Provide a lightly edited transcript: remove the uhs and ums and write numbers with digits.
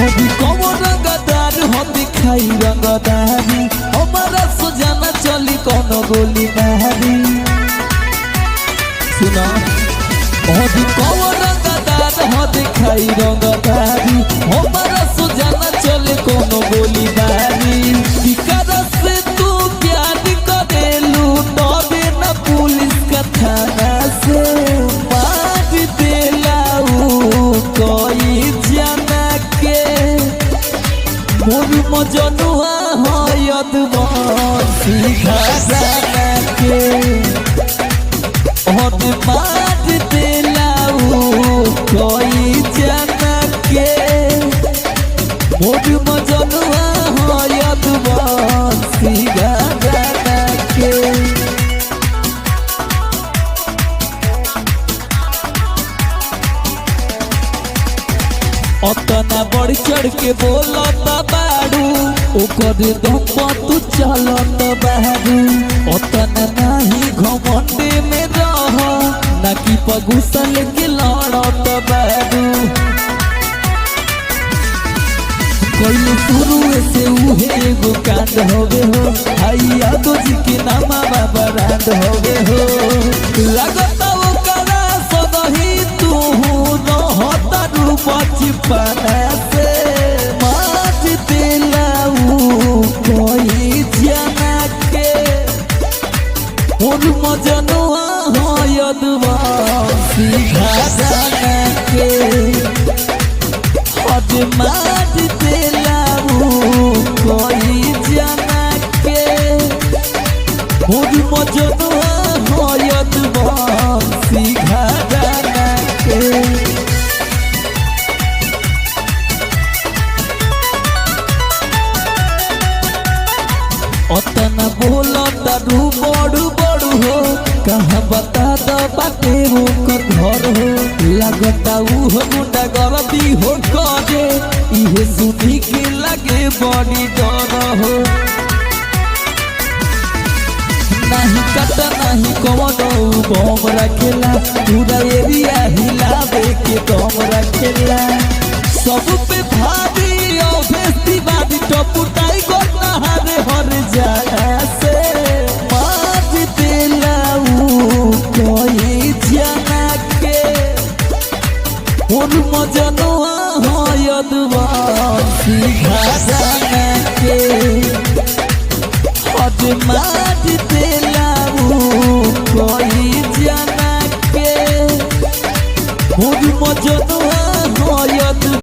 होदी कौन रंगदार होदी खाई रंगदारी हमारा सुजाना चली कौन गोली मारी सुना होदी कौन रंगदार होदी खाई रंगदारी हमारा सुजाना चले कौन गोली मारी बिकार से तू प्यार करेलू तबे न पुलिस का थाना से मार देलाऊ कोई जाना के मोर मजनुआ हयत बंसी घाना के और मार देलाऊ कोई जाना के मोर मजनुआ हयत बंसी घाना के अतना बढ़ चढ़ के बोलत बाड़ू ओकर दम तू चलत बाड़ू अतना नाही घमंडे में रह ना कि पगुसल के लड़त बाड़ू कोई शुरू से उहे एगो कांड होवे हो हैया दो जी के नामा बाबा रांड होवे हो लगत ओकरा सदही तू रहता रू बचपन से मार देलाऊ कोई जाना के मोर मजनुआ हयत बंसी घाना के हद मार देलाऊ कोई जाना के मोर मजनुआ हयत बंसी घाना के अतना बोलता रू बड़ू बड़ू हो कहाँ बता दो बाटे हो कर घर हो लगता ऊ हो मुंडा गलती हो करे इहे सुनी के लगे बड़ी डर हो नहीं कटा नहीं कौनो बम रखेला पूरा एरिया हिलावे के दम रखेला सब पे भारी अभेस्ती बादी टपुटाई गोता हरे हर जाना से मार देलाऊ कोई जाना के मोर मजनुआ हयत बंसी घाना के हद मार देलाऊ कोई जाना के मोर मजनुआ